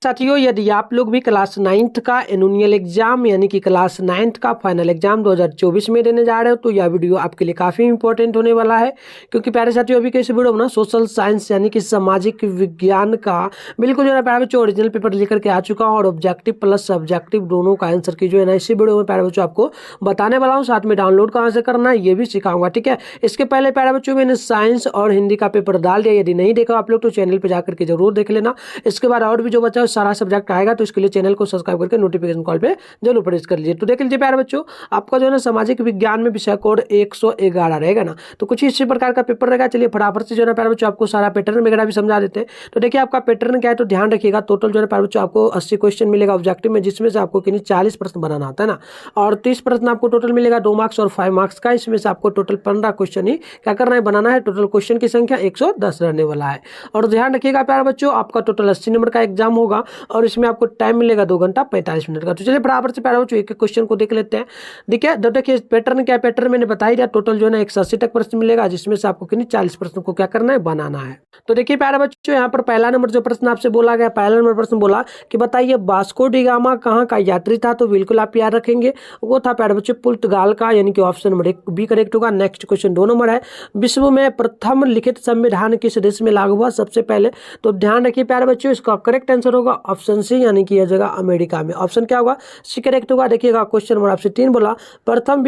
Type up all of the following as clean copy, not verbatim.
साथियों, यदि आप लोग भी क्लास 9th का एनुअल एग्जाम यानी कि क्लास 9th का फाइनल एग्जाम 2024 में देने जा रहे हो तो यह वीडियो आपके लिए काफ़ी इंपॉर्टेंट होने वाला है। क्योंकि प्यारे साथियों, अभी के इस वीडियो में ना सोशल साइंस यानी कि सामाजिक विज्ञान का बिल्कुल जो है प्यारे बच्चों ओरिजिनल पेपर लेकर के आ चुका हूँ और ऑब्जेक्टिव प्लस सब्जेक्टिव दोनों का आंसर की जो है ना इसी वीडियो में प्यारे बच्चों आपको बताने वाला हूँ। साथ में डाउनलोड कहाँ से करना है ये भी सिखाऊंगा, ठीक है। इसके पहले प्यारे बच्चों मैंने साइंस और हिंदी का पेपर डाल दिया, यदि नहीं देखा आप लोग तो चैनल पर जाकर के जरूर देख लेना। इसके बाद और भी जो बच्चा सारा सब्जेक्ट आएगा तो इसके लिए चैनल को सब्सक्राइब करके नोटिफिकेशन कॉल पे जरूर प्रेस कर लीजिए। तो देख लीजिए प्यारे बच्चों, आपका जो है ना सामाजिक विज्ञान में विषय कोड 111 रहेगा ना, तो कुछ इसी प्रकार का पेपर रहेगा। चलिए फटाफट से जो है ना प्यारे बच्चों आपको सारा पैटर्न वगैरह भी समझा देते हैं। तो देखिए आपका पैटर्न क्या है, तो ध्यान रखिएगा। टोटल जो है प्यारे बच्चों आपको 80 क्वेश्चन मिलेगा ऑब्जेक्टिव में, जिसमें से आपको 40 प्रश्न बनाना आता है ना, और 30 प्रश्न आपको टोटल मिलेगा 2 मार्क्स और 5 मार्क्स का। इसमें से आपको टोटल 15 क्वेश्चन ही क्या करना है, बनाना है। टोटल क्वेश्चन की संख्या 110 रहने वाला है। और ध्यान रखिएगा प्यारे बच्चों, आपका टोटल 80 नंबर का एग्जाम होगा और इसमें आपको टाइम मिलेगा 2 घंटा 45 मिनट का। तो चलिए बराबर से प्यारे बच्चों एक एक क्वेश्चन को देख लेते हैं। देखिए पैटर्न क्या है, पैटर्न मैंने बता ही दिया। टोटल जो है ना 180 तक प्रश्न मिलेगा, जिसमें से आपको 40 प्रश्न को क्या करना है, बनाना है। तो देखिए प्यारे बच्चों, यहाँ पर पहला नंबर जो प्रश्न आपसे बोला गया, पहला नंबर प्रश्न बोला कि बताइए वास्को डी गामा कहाँ का यात्री था। तो बिल्कुल आप याद रखेंगे, वो था प्यारे बच्चों पुर्तगाल का, यानी कि ऑप्शन नंबर 1 बी करेक्ट होगा। नेक्स्ट क्वेश्चन 2 नंबर है, विश्व में प्रथम लिखित संविधान किस देश में लागू हुआ सबसे पहले। तो ध्यान रखिए प्यारे बच्चों, इसका करेक्ट आंसर होगा ऑप्शन सी, यानी कि यह जगह अमेरिका में। ऑप्शन क्या होगा, सी करेक्ट होगा। देखिएगा क्वेश्चन नंबर आपसे 3 बोला प्रथम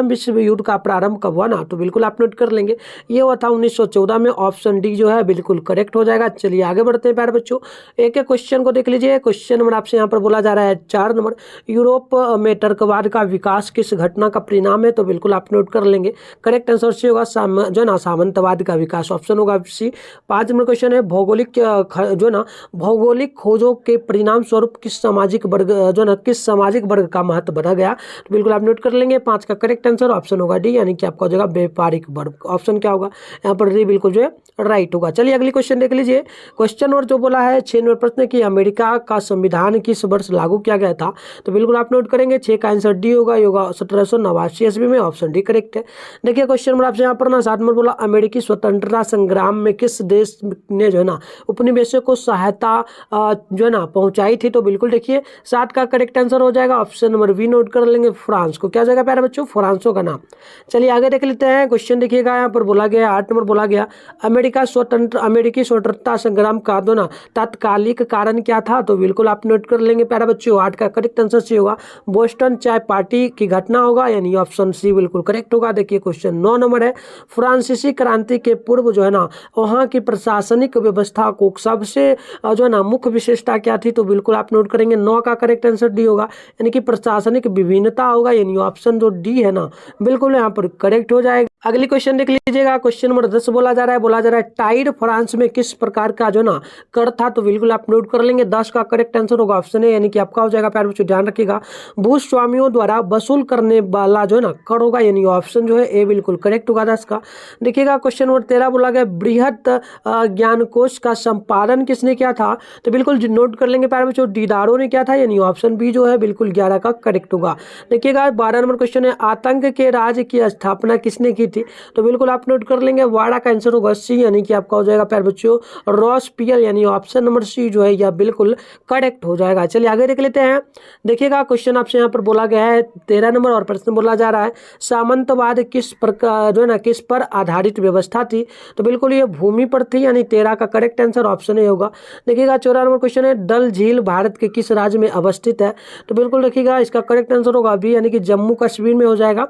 विश्व युद्ध का प्रारंभ कब हुआ ना, तो बिल्कुल आप नोट कर लेंगे, ये हुआ था 1914 में। ऑप्शन डी जो है बिल्कुल करेक्ट हो जाएगा। चलिए आगे बढ़ते हैं प्यारे बच्चों, एक एक क्वेश्चन को देख लीजिए। क्वेश्चन नंबर आपसे यहाँ पर बोला जा रहा है 4 नंबर, यूरोप में तर्कवाद का विकास किस घटना का परिणाम है। तो बिल्कुल आप नोट कर लेंगे, करेक्ट आंसर सी होगा जो ना सामंतवाद का विकास, ऑप्शन होगा सी। 5 नंबर क्वेश्चन है, भौगोलिक जो ना भौगोलिक खोजों के परिणाम स्वरूप किस सामाजिक वर्ग का महत्व बढ़ा गया। तो बिल्कुल आप नोट कर लेंगे, 5 का करेक्ट आंसर ऑप्शन होगा डी, यानी कि आपका हो जाएगा व्यापारिक वर्ग। ऑप्शन क्या होगा यहाँ पर, डी बिल्कुल जो है राइट होगा। चलिए अगली क्वेश्चन देख लीजिए। क्वेश्चन और जो बोला है 6 नंबर प्रश्न की अमेरिका का संविधान किस वर्ष लागू किया गया था। तो बिल्कुल आप नोट करेंगे, 6 का आंसर डी होगा, 1789 ईस्वी में। ऑप्शन डी करेक्ट है। देखिए क्वेश्चन नंबर आपसे यहाँ पर ना 7 नंबर बोला अमेरिकी स्वतंत्रता संग्राम में किस देश ने जो है ना उपनिवेशों को सहायता जो है ना पहुंचाई थी। तो बिल्कुल देखिए 7 का करेक्ट आंसर हो जाएगा, ऑप्शन नंबर बी नोट कर लेंगे, फ्रांस को। क्या जाएगा प्यारे बच्चों, फ्रांसो का नाम। चलिए आगे देख लेते हैं। क्वेश्चन देखिएगा यहाँ पर बोला गया 8 नंबर बोला गया अमेरिकी स्वतंत्रता संग्राम का दो ना तात्कालिक कारण क्या था। तो बिल्कुल आप नोट कर लेंगे प्यारे बच्चों, 8 का करेक्ट आंसर सी होगा, बोस्टन चाय पार्टी की घटना होगा, यानी ऑप्शन सी बिल्कुल करेक्ट होगा। देखिए क्वेश्चन 9 नंबर है, फ्रांसीसी क्रांति के पूर्व जो है ना वहाँ की प्रशासनिक व्यवस्था को सबसे जो है ना मुख्य विशेषता क्या थी। तो बिल्कुल आप नोट करेंगे, 9 का करेक्ट आंसर डी होगा, यानी कि प्रशासनिक विभिन्नता होगा, यानी ऑप्शन जो डी है ना बिल्कुल यहाँ पर करेक्ट हो जाएगा। अगली क्वेश्चन देख लीजिएगा। क्वेश्चन नंबर 10 बोला जा रहा है टाइड फ्रांस में किस प्रकार का जो ना कर था। तो बिल्कुल आप नोट कर लेंगे, 10 का करेक्ट आंसर होगा ऑप्शन है, यानी कि आपका हो जाएगा प्यारे बच्चों ध्यान रखिएगा भूस्वामियों द्वारा वसूल करने वाला जो है ना कर होगा, यानी ऑप्शन जो है ए बिल्कुल करेक्ट होगा 10 का। देखिएगा क्वेश्चन नंबर 13 बोला गया बृहत ज्ञानकोश का संपादन किसने किया था। तो बिल्कुल नोट कर लेंगे प्यारे बच्चों दीदारों ने किया था, यानी ऑप्शन बी जो है बिल्कुल 11 का करेक्ट होगा। देखिएगा 12 नंबर क्वेश्चन है आतंक के राज्य की स्थापना किसने की थी। तो बिल्कुल आप नोट कर लेंगे, वाड़ा का आंसर होगा सी, यानी कि आपका हो जाएगा प्यारे बच्चों रॉसपियल, यानी ऑप्शन नंबर सी जो है यह बिल्कुल करेक्ट हो जाएगा। चलिए आगे देख लेते हैं। देखिएगा क्वेश्चन आपसे यहाँ पर बोला गया है 13 नंबर और प्रश्न बोला जा रहा है सामंतवाद किस प्रकार जो है ना किस पर आधारित व्यवस्था थी। तो बिल्कुल ये भूमि पर थी, यानी 13 का करेक्ट आंसर ऑप्शन ए होगा। देखिएगा 14 नंबर क्वेश्चन है डल झील भारत के किस राज्य में अवस्थित है। तो बिल्कुल देखिएगा इसका करेक्ट आंसर होगा बी, यानी कि जम्मू कश्मीर में हो जाएगा।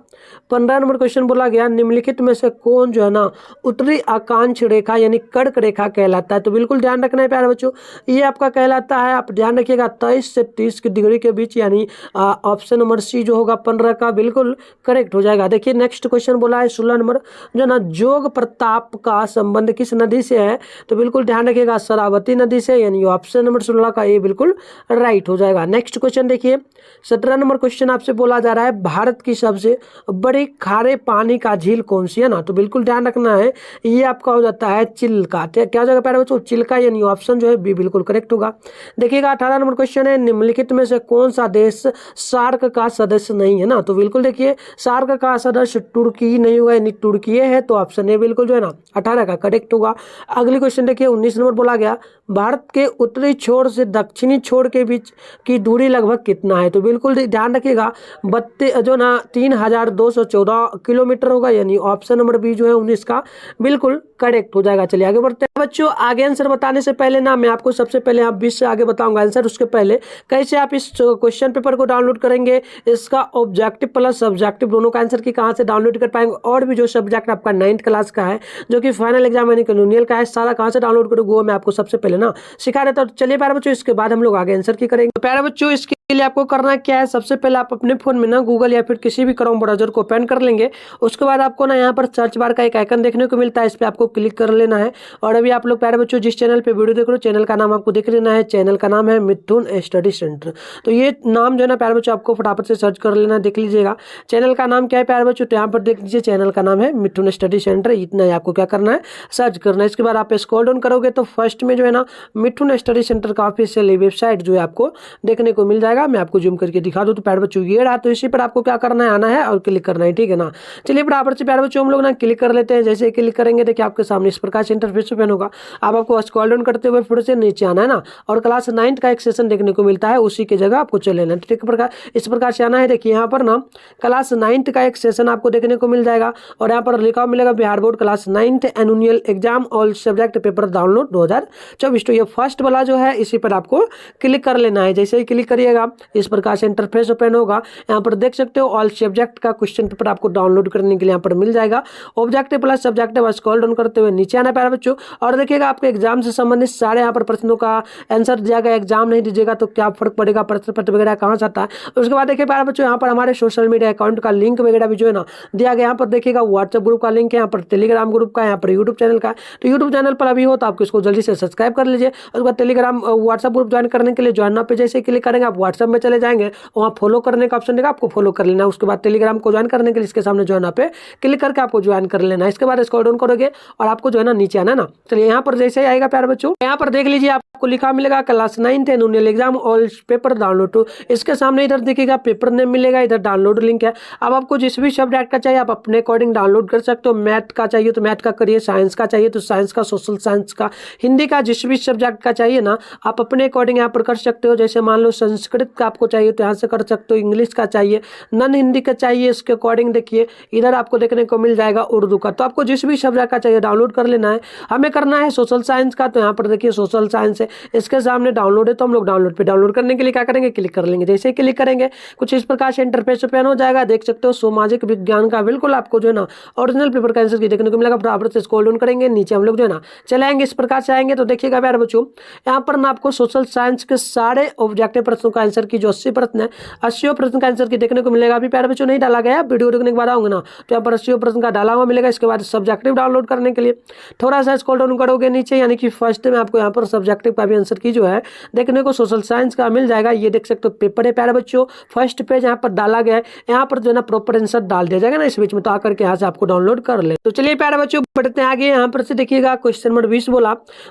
15 नंबर क्वेश्चन बोला गया निम्नलिखित में से कौन जो है ना उत्तरी आकांक्ष रेखा यानी कर्क रेखा कहलाता है। तो बिल्कुल ध्यान रखना है प्यारे बच्चों, ये आपका कहलाता है, आप ध्यान रखिएगा 23 से 30 की डिग्री के बीच, यानी ऑप्शन नंबर सी जो होगा 15 का बिल्कुल करेक्ट हो जाएगा। देखिए नेक्स्ट क्वेश्चन बोला है 16 नंबर जो ना जोग प्रताप का संबंध किस नदी से है। तो बिल्कुल ध्यान रखिएगा शरावती नदी से, यानी ऑप्शन नंबर 16 का ये बिल्कुल राइट हो जाएगा। नेक्स्ट क्वेश्चन देखिए 17 नंबर क्वेश्चन आपसे बोला जा रहा है भारत की सबसे बड़ी खारे पानी का झील कौन सी है ना। तो बिल्कुल ध्यान रखना है, ये आपका हो जाता है चिल्का। क्या हो जाएगा प्यारे बच्चों, चिल्का, यानी ऑप्शन जो है बी बिल्कुल करेक्ट होगा। देखिएगा 18 नंबर क्वेश्चन है निम्नलिखित में से कौन सा देश सार्क का सदस्य नहीं है ना। तो बिल्कुल देखिए सार्क का सदस्य तुर्की नहीं हुआ, यानी तुर्की है, तो ऑप्शन ए बिल्कुल जो है ना 18 का करेक्ट होगा। अगली क्वेश्चन देखिए 19 नंबर बोला गया भारत के उत्तरी छोर से दक्षिणी छोर के बीच की दूरी लगभग कितना है? तो बिल्कुल ध्यान रखिएगा 3214 किलोमीटर होगा, यानी ऑप्शन नंबर बी जो है 19 का बिल्कुल करेक्ट हो जाएगा। चलिए आगे बढ़ते हैं बच्चों। आगे आंसर बताने से पहले ना मैं आपको सबसे पहले आप 20 से आगे बताऊंगा आंसर, उसके पहले कैसे आप इस क्वेश्चन पेपर को डाउनलोड करेंगे, इसका ऑब्जेक्टिव प्लस सब्जेक्टिव दोनों का आंसर की कहाँ से डाउनलोड कर पाएंगे, और भी जो सब्जेक्ट आपका 9th क्लास का है जो कि फाइनल एग्जाम यानी कैनोनियल का है, सारा कहाँ से डाउनलोड करोगे वो मैं आपको सबसे पहले ना सिखा देता हूँ। चलिए प्यारे बच्चों, इसके बाद हम लोग आगे आंसर की करेंगे। तो प्यारे बच्चों, इसके लिए आपको करना क्या है, सबसे पहले आप अपने फोन में ना गूगल या फिर किसी भी क्रोम ब्राउजर को ओपन कर लेंगे। उसके बाद आपको ना यहाँ पर सर्च बार का एक आइकन देखने को मिलता है, इस पर आपको क्लिक कर लेना है। और अभी आप लोग प्यारे बच्चों जिस चैनल पे वीडियो देख रहे हो, चैनल का नाम आपको देख लेना है। चैनल का नाम है मिथुन स्टडी सेंटर। तो ये नाम जो है ना प्यारे बच्चों आपको फटाफट से सर्च कर लेना, देख लीजिएगा चैनल का नाम क्या है प्यारे बच्चों। तो यहाँ पर देख लीजिए चैनल का नाम है मिथुन स्टडी सेंटर, इतना ही आपको क्या करना है, सर्च करना है। इसके बाद आप स्क्रॉल डाउन करोगे तो फर्स्ट में जो है ना मिथुन स्टडी सेंटर का ऑफिशियल वेबसाइट जो है आपको देखने को मिल जाएगा। मैं आपको जूम करके दिखा दूं तो प्यारे बच्चों ये रहा। तो इसी पर आपको क्या करना है, आना है और क्लिक करना है, ठीक है ना। चलिए बराबर से प्यारे बच्चों हम लोग ना क्लिक कर लेते हैं। जैसे क्लिक करेंगे देखिए आपके सामने इस प्रकार से इंटरफेस ओपन होगा। अब आपको स्क्रॉल डाउन करते हुए फिर से नीचे आना है ना, और क्लास 9th का एक सेशन देखने को मिलता है, उसी की जगह आपको चले लेना है। ठीक प्रकार इस प्रकार से आना है। देखिए यहाँ पर ना क्लास 9th का एक सेशन आपको देखने को मिल जाएगा, और यहाँ पर लिखा मिलेगा Bihar board class 9th annual exam all subject paper download 2024। तो ये फर्स्ट वाला जो है इसी पर आपको क्लिक कर लेना है। जैसे ही क्लिक करिएगा इस प्रकार से इंटरफेस ओपन होगा। यहाँ पर देख सकते हो ऑल सब्जेक्ट का क्वेश्चन पेपर आपको डाउनलोड करने के लिए यहाँ पर मिल जाएगा। Objective plus subjective scroll down करते हुए नीचे आना प्यारे बच्चों, और देखिएगा आपके एग्जाम से संबंधित सारे यहाँ पर प्रश्नों का आंसर दिया गया। एग्जाम नहीं दीजिएगा तो क्या फर्क पड़ेगा, प्रश्न पत्र वगैरह कहाँ से आता है। उसके बाद देखिए प्यारे बच्चों यहाँ पर हमारे सोशल मीडिया अकाउंट का लिंक वगैरह भी जो है ना दिया गया। यहाँ पर देखिएगा व्हाट्सएप ग्रुप का लिंक है, यहाँ पर टेलीग्राम ग्रुप का, यहाँ पर यूट्यूब चैनल का। तो यूट्यूब चैनल पर अभी हो तो आपको इसको जल्दी से सब्सक्राइब कर लीजिए। उसके बाद टेलीग्राम व्हाट्सएप ग्रुप ज्वाइन करने के लिए ज्वाइन नाउ पे जैसे क्लिक करेंगे आप व्हाट्सएप में चले जाएंगे, वहाँ फॉलो करने का ऑप्शन देगा, आपको फॉलो कर लेना है। उसके बाद टेलीग्राम को ज्वाइन करने के लिए इसके सामने ज्वाइन पे क्लिक करके आपको ज्वाइन कर लेना है। इसके बाद स्क्रॉल डाउन करोगे और आपको जो है ना नीचे आना है ना। चलिए यहाँ पर जैसे ही आएगा प्यारे बच्चों, यहाँ पर देख लीजिए आपको लिखा मिलेगा class 9th annual exam all paper download to. इसके सामने इधर देखिएगा पेपर नेम मिलेगा, इधर डाउनलोड लिंक है। अब आपको जिस भी सब्जेक्ट का चाहिए आप अपने अकॉर्डिंग डाउनलोड कर सकते हो। मैथ का चाहिए तो मैथ का करिए, साइंस का चाहिए तो साइंस का, सोशल साइंस का, हिंदी का, जिस भी सब्जेक्ट का चाहिए ना आप अपने अकॉर्डिंग यहाँ पर कर सकते हो। जैसे मान लो संस्कृत का आपको चाहिए तो यहाँ से कर सकते हो, इंग्लिश का चाहिए, नॉन हिंदी का चाहिए, इसके अकॉर्डिंग देखिए इधर आपको देखने को मिल जाएगा उर्दू का। तो आपको जिस भी सब्जेक्ट का चाहिए डाउनलोड कर लेना है। हमें करना है सोशल साइंस का, तो यहाँ पर देखिए सोशल साइंस है, इसके सामने डाउनलोड है, तो हम लोग डाउनलोड पे डाउनलोड करने के लिए क्या करेंगे, क्लिक कर लेंगे। जैसे ही क्लिक करेंगे कुछ इस प्रकार से इंटरफेस ओपन हो जाएगा। देख सकते हो सामाजिक विज्ञान का बिल्कुल आपको जो है ना ओरिजिनल पेपर का आंसर की देखने को मिलेगा। बराबर से स्क्रॉल डाउन करेंगे नीचे हम लोग जो है ना चलाएंगे, इस प्रकार से आएंगे तो देखिएगा प्यारे बच्चों यहाँ पर ना आपको सोशल साइंस के सारे ऑब्जेक्टिव प्रश्नों का आंसर की जो 80 प्रश्न है 80 प्रश्न का आंसर की देखने को मिलेगा। अभी प्यारे बच्चों नहीं डाला गया, वीडियो देखने के बाद आऊंगा ना तो यहाँ पर 80 प्रश्न का डाला हुआ मिलेगा। इसके बाद सब्जेक्टिव डाउनलोड करने के लिए थोड़ा सा स्क्रॉल डाउन करोगे नीचे, यानी कि फर्स्ट में आपको यहाँ पर सब्जेक्टिव का भी आंसर की जो है देखने को सोशल साइंस का मिल जाएगा। ये देख सकते हो पेपर है प्यारे बच्चों, फर्स्ट पेज यहाँ पर डाला गया है, यहाँ पर जो है ना प्रॉपर आंसर डाल दिया जाएगा ना इस बीच में, तो आकर के यहाँ से आपको डाउनलोड कर ले। तो चलिए प्यारे बच्चों बढ़ते हैं आगे। यहाँ पर से देखिएगा क्वेश्चन नंबर 20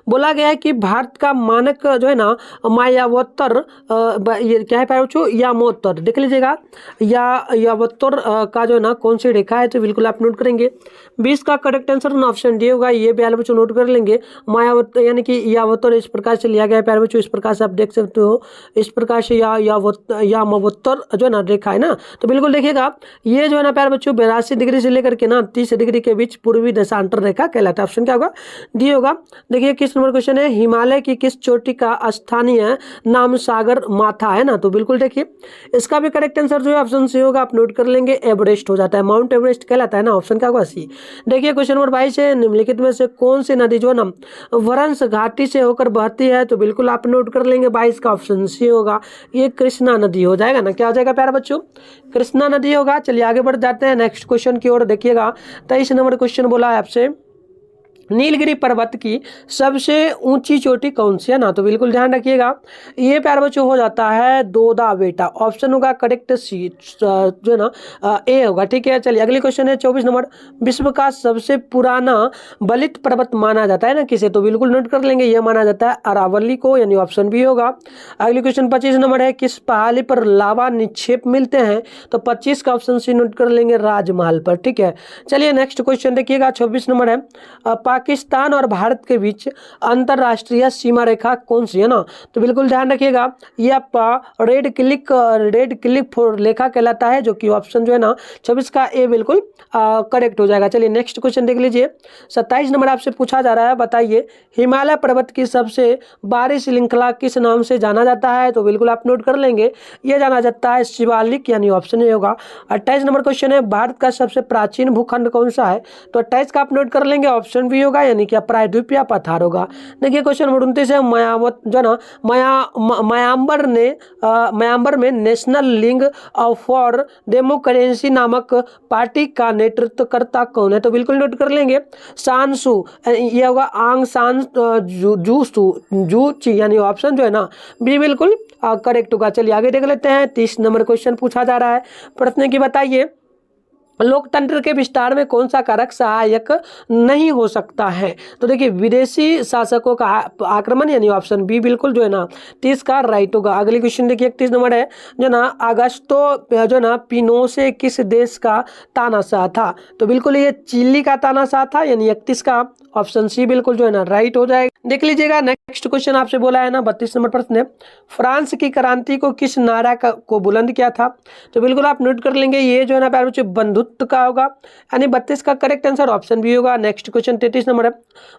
बोला गया है कि भारत का मानक जो है ना मायावत्तर ये क्या है प्यारे बच्चों, यामोत्तर देख लीजिएगा, यावत्तर का जो है ना कौन सी रेखा है, तो बिल्कुल आप नोट करेंगे। 20 का करेक्ट आंसर ऑप्शन डी होगा, ये प्यारे बच्चों नोट कर लेंगे। मायावत्तर यानी कि यावत्तर इस प्रकार से लिया गया है प्यारे बच्चों, इस प्रकार से आप देख सकते हो, इस प्रकार से यामावत्तर जो है ना रेखा है ना। तो बिल्कुल देखिएगा ये जो है ना प्यारे बच्चों 82 डिग्री से लेकर के ना 30 डिग्री के बीच पूर्वी देशांतर रेखा कहलाता है। ऑप्शन क्या होगा, डी होगा। देखिए किस नंबर क्वेश्चन है, हिमालय की किस चोटी का स्थानीय नाम सागर माथा है ना। तो बिल्कुल देखिए इसका भी करेक्ट आंसर जो है ऑप्शन सी होगा, आप नोट कर लेंगे, एवरेस्ट हो जाता है, माउंट एवरेस्ट कहलाता है ना। ऑप्शन क्या होगा, सी। देखिए क्वेश्चन नंबर 22 है, निम्नलिखित में से कौन सी नदी जो है ना वरंस घाटी से होकर बहती है, तो बिल्कुल आप नोट कर लेंगे 22 का ऑप्शन सी होगा, ये कृष्णा नदी हो जाएगा ना। क्या हो जाएगा प्यारे बच्चों, कृष्णा नदी होगा। चलिए आगे बढ़ जाते हैं नेक्स्ट क्वेश्चन की ओर। देखिएगा 23 नंबर क्वेश्चन बोला है आपसे, नीलगिरी पर्वत की सबसे ऊंची चोटी कौन सी है ना। तो बिल्कुल ध्यान रखिएगा ये प्यारे बच्चों हो जाता है दोदा बेटा। ऑप्शन होगा करेक्ट सी जो है ना ए होगा, ठीक है। चलिए अगली क्वेश्चन है 24 नंबर, विश्व का सबसे पुराना बलित पर्वत माना जाता है ना किसे, तो बिल्कुल नोट कर लेंगे, ये माना जाता है अरावली को, यानी ऑप्शन बी होगा। अगली क्वेश्चन 25 नंबर है, किस पहाड़ी पर लावा निक्षेप मिलते हैं, तो 25 का ऑप्शन सी नोट कर लेंगे, राजमहल पर, ठीक है। चलिए नेक्स्ट क्वेश्चन देखिएगा 26 नंबर है, पाकिस्तान और भारत के बीच अंतरराष्ट्रीय सीमा रेखा कौन सी है ना। तो बिल्कुल ध्यान रखिएगा, ये आपका रेड क्लिफ रेखा कहलाता है, जो कि ऑप्शन जो है ना 26 का ए बिल्कुल करेक्ट हो जाएगा। चलिए नेक्स्ट क्वेश्चन देख लीजिए। 27 नंबर आपसे पूछा जा रहा है, बताइए हिमालय पर्वत की सबसे बाहरी श्रृंखला किस नाम से जाना जाता है। तो बिल्कुल आप नोट कर लेंगे, ये जाना जाता है शिवालिक, यानी ऑप्शन ए होगा। 28 नंबर क्वेश्चन है, भारत का सबसे प्राचीन भूखंड कौन सा है। तो 28 का आप नोट कर लेंगे, ऑप्शन बी होगा, यानी कि प्रायद्वीप या पठार होगा। देखिए क्वेश्चन नंबर 29 है, म्यांमार जो ना म्यांमार में नेशनल लीग फॉर डेमोक्रेसी नामक पार्टी का नेतृत्वकर्ता कौन है। तो बिल्कुल नोट कर लेंगे, सान सू, ये होगा आंग सान जू ची, यानी ऑप्शन जो है ना बी बिल्कुल करेक्ट होगा। चलिए आगे देख लेते हैं। 30 नंबर क्वेश्चन पूछा जा रहा है, प्रश्न की बताइए लोकतंत्र के विस्तार में कौन सा कारक सहायक नहीं हो सकता है। तो देखिए विदेशी शासकों का आक्रमण, यानी ऑप्शन बी बिल्कुल जो है ना 30 का राइट होगा। अगली क्वेश्चन देखिए 31 नंबर है, जो ना अगस्तो जो ना पिनोशे किस देश का तानाशाह था। तो बिल्कुल ये चिली का तानाशाह था, यानी 31 का ऑप्शन सी बिल्कुल जो है ना राइट हो जाएगा। देख लीजिएगा नेक्स्ट क्वेश्चन आपसे बोला है ना 32 नंबर प्रश्न है, फ्रांस की क्रांति को किस नारा को बुलंद किया था। तो बिल्कुल आप नोट कर लेंगे, ये जो है ना प्यारे बच्चों बंधुत्व का होगा, यानी 32 का करेक्ट आंसर ऑप्शन बी होगा। नेक्स्ट क्वेश्चन 33 नंबर है,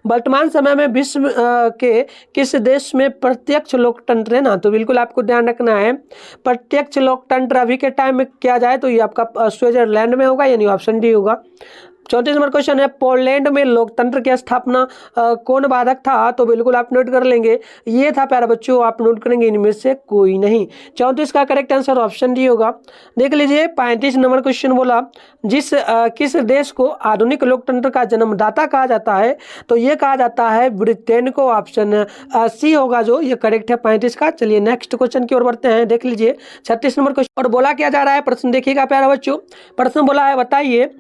वर्तमान समय में विश्व के किस देश में प्रत्यक्ष लोकतंत्र है ना। तो बिल्कुल आपको ध्यान रखना है, प्रत्यक्ष लोकतंत्र अभी के टाइम में किया जाए तो ये आपका स्विट्जरलैंड में होगा, यानी ऑप्शन डी होगा। 34 नंबर क्वेश्चन है, पोलैंड में लोकतंत्र की स्थापना कौन बाधक था। तो बिल्कुल आप नोट कर लेंगे, ये था प्यारे बच्चों, आप नोट करेंगे इनमें से कोई नहीं। 34 का करेक्ट आंसर ऑप्शन डी होगा। देख लीजिए 35 नंबर क्वेश्चन बोला, किस देश को आधुनिक लोकतंत्र का जन्मदाता कहा जाता है। तो ये कहा जाता है ब्रिटेन को, ऑप्शन सी होगा जो ये करेक्ट है 35 का। चलिए नेक्स्ट क्वेश्चन की ओर बढ़ते हैं, देख लीजिए 36 नंबर क्वेश्चन। और बोला क्या जा रहा है, प्रश्न देखिएगा प्यारे बच्चों। प्रश्न बोला है, बताइए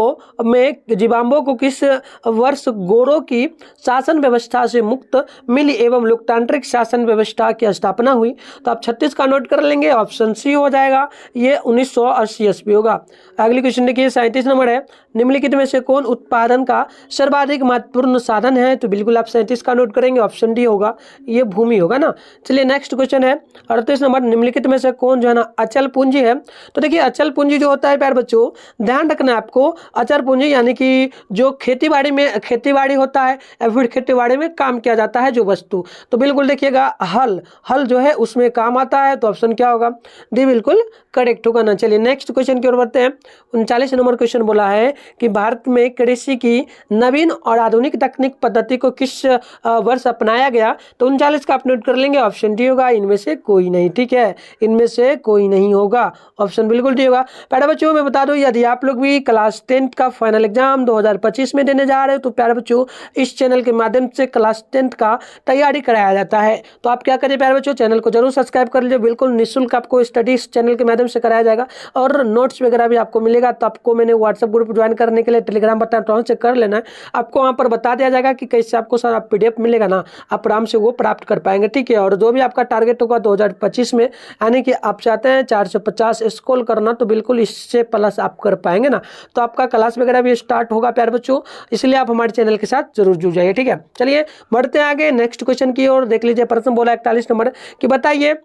जिम्बाब्वे को किस वर्ष गोरों की शासन व्यवस्था से मुक्त मिली एवं लोकतांत्रिक शासन व्यवस्था की स्थापना हुई। तो आप 36 का नोट कर लेंगे, ऑप्शन सी हो जाएगा, ये 1980 ईस्वी होगा। अगली क्वेश्चन देखिए 37 नंबर है, निम्नलिखित में से कौन उत्पादन का सर्वाधिक महत्वपूर्ण साधन है। तो बिल्कुल आप 37 का नोट करेंगे, ऑप्शन डी होगा, ये भूमि होगा ना। चलिए नेक्स्ट क्वेश्चन है 38 नंबर, निम्नलिखित में से कौन जो है ना अचल पूंजी है। तो देखिए अचल पूंजी जो होता है प्यारे बच्चों, ध्यान रखना है आपको, अचल पूंजी यानी कि जो खेती बाड़ी होता है या फिर खेती में काम किया जाता है जो वस्तु। तो बिल्कुल देखिएगा हल जो है उसमें काम आता है, तो ऑप्शन क्या होगा, डी बिल्कुल करेक्ट होगा ना। चलिए नेक्स्ट क्वेश्चन की ओर बढ़ते हैं। 39 नंबर क्वेश्चन बोला है कि भारत में कृषि की नवीन और आधुनिक तकनीक पद्धति को किस वर्ष अपनाया गया। तो 39 का आप नोट कर लेंगे, ऑप्शन डी होगा, इनमें से कोई नहीं। ठीक है, इनमें से कोई नहीं होगा, ऑप्शन बिल्कुल डी होगा। प्यारे बच्चों मैं बता दूं, यदि आप लोग भी क्लास 10 का फाइनल एग्जाम 2025 में देने जा रहे हो तो प्यारे बच्चों इस चैनल के माध्यम से क्लास 10 का तैयारी कराया जाता है। तो आप क्या करिए प्यारे बच्चों, चैनल को जरूर सब्सक्राइब कर लीजिए, बिल्कुल निःशुल्क आपको स्टडी इस चैनल के माध्यम से कराया जाएगा और नोट्स वगैरह भी आपको मिलेगा। तो आपको मैंने व्हाट्सएप ग्रुप ज्वाइन करने के लिए टेलीग्राम बटन ऑन से कर लेना है, आपको वहाँ पर बता दिया जाएगा कि कैसे आपको सारा PDF मिलेगा ना, आप आराम से वो प्राप्त कर पाएंगे। ठीक है, और जो भी आपका टारगेट होगा 2025 में, यानी कि आप चाहते हैं 450 स्कोर करना, तो बिल्कुल इससे प्लस आप कर पाएंगे ना। तो आपका क्लास वगैरह भी स्टार्ट होगा प्यारे बच्चों, इसलिए आप हमारे चैनल के साथ जरूर जुड़ जाइए। ठीक है, चलिए बढ़ते हैं आगे नेक्स्ट क्वेश्चन की ओर। देख लीजिए प्रश्न बोला 41 नंबर कि बताइए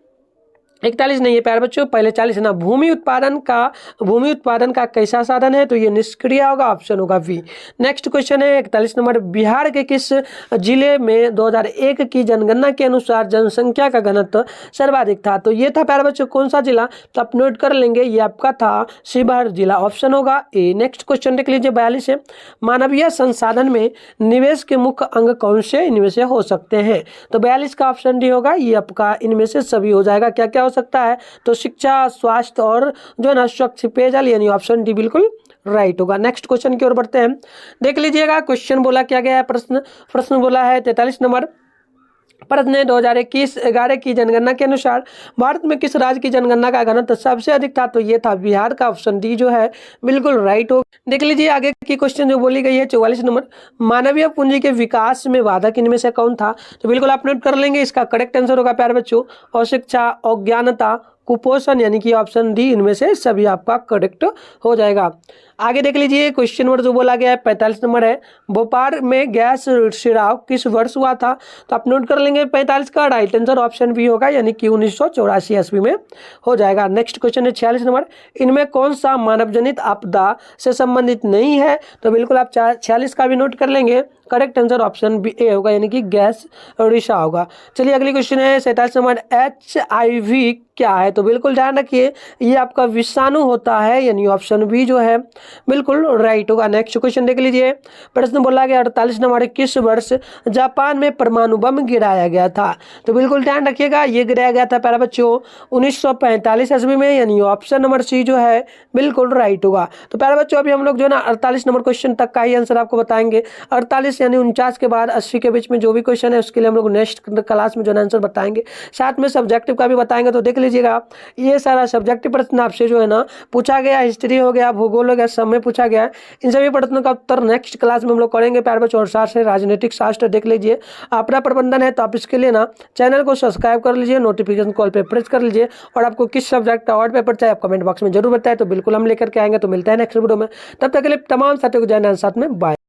41 नहीं है प्यारे बच्चों, पहले 40 है ना, भूमि उत्पादन का कैसा साधन है। तो ये निष्क्रिय होगा, ऑप्शन होगा बी। नेक्स्ट क्वेश्चन है 41 नंबर, बिहार के किस जिले में 2001 की जनगणना के अनुसार जनसंख्या का घनत्व सर्वाधिक था। तो ये था प्यारे बच्चों कौन सा जिला, तो आप नोट कर लेंगे, ये आपका था शिवहर जिला, ऑप्शन होगा ए। नेक्स्ट क्वेश्चन देख लीजिए 42 है, मानवीय संसाधन में निवेश के मुख्य अंग कौन से इनमें से हो सकते हैं। तो 42 का ऑप्शन डी होगा, ये आपका इनमें से सभी हो जाएगा। क्या क्या सकता है, तो शिक्षा, स्वास्थ्य और जो है ना स्वच्छ पेयजल, यानी ऑप्शन डी बिल्कुल राइट होगा। नेक्स्ट क्वेश्चन की ओर बढ़ते हैं, देख लीजिएगा क्वेश्चन बोला क्या गया है, प्रश्न बोला है 43 नंबर, प्रश्न है 2021-11 की जनगणना के अनुसार भारत में किस राज्य की जनगणना का घनत्व सबसे अधिक था। तो ये था बिहार का, ऑप्शन डी जो है बिल्कुल राइट हो। देख लीजिए आगे की क्वेश्चन जो बोली गई है 44 नंबर, मानवीय पूंजी के विकास में बाधक इनमें से कौन था। तो बिल्कुल आप नोट कर लेंगे, इसका करेक्ट आंसर होगा प्यारे बच्चों अशिक्षा, अज्ञानता, कुपोषण, यानी कि ऑप्शन डी इनमें से सभी आपका करेक्ट हो जाएगा। आगे देख लीजिए क्वेश्चन नंबर जो बोला गया है 45 नंबर है, भोपाल में गैस रिसाव किस वर्ष हुआ था? तो आप नोट कर लेंगे 45 का राइट आंसर ऑप्शन बी होगा, यानी कि 1984 ईस्वी में हो जाएगा। नेक्स्ट क्वेश्चन है 46 नंबर, इनमें कौन सा मानव जनित आपदा से संबंधित नहीं है? तो बिल्कुल आप 46 का भी नोट कर लेंगे, करेक्ट आंसर ऑप्शन बी ए होगा, यानी कि गैस रिसाव होगा। चलिए अगली क्वेश्चन है 47 नंबर, HIV क्या है? तो बिल्कुल ध्यान रखिए ये आपका विषाणु होता है, यानी ऑप्शन बी जो है बिल्कुल राइट होगा। नेक्स्ट क्वेश्चन देख लीजिए, प्रश्न बोला गया 48 नंबर, किस वर्ष जापान में परमाणु बम गिराया गया था? तो बिल्कुल ध्यान रखिएगा ये गिराया गया था प्यारे बच्चों 1945 ईस्वी में, यानी ऑप्शन नंबर सी जो है बिल्कुल राइट होगा। तो प्यारे बच्चों अभी हम लोग जो है ना 48 नंबर क्वेश्चन तक का ही आंसर आपको बताएंगे। 48 यानी 49 के बाद 80 के बीच में जो भी क्वेश्चन है उसके लिए हम लोग नेक्स्ट क्लास में जो है आंसर बताएंगे, साथ में सब्जेक्टिव का भी बताएंगे। तो देख लीजिएगा ये सारा सब्जेक्टिव प्रश्न आपसे जो है ना पूछा गया, हिस्ट्री हो गया, भूगोल हो गया, सब में पूछा गया है। इन सभी प्रश्नों का उत्तर नेक्स्ट क्लास में हम लोग करेंगे प्यारे बच्चों। और साथ से राजनीतिक शास्त्र देख लीजिए, आपदा प्रबंधन है, तो आप इसके लिए ना चैनल को सब्सक्राइब कर लीजिए, नोटिफिकेशन कॉल पे प्रेस कर लीजिए, और आपको किस सब्जेक्ट का और पेपर चाहिए आप कमेंट बॉक्स में जरूर बताएं, तो बिल्कुल हम लेकर के आएंगे। तो मिलता है नेक्स्ट वीडियो में, तब तक के लिए तमाम साथियों को जय हिंद, साथ में बाय।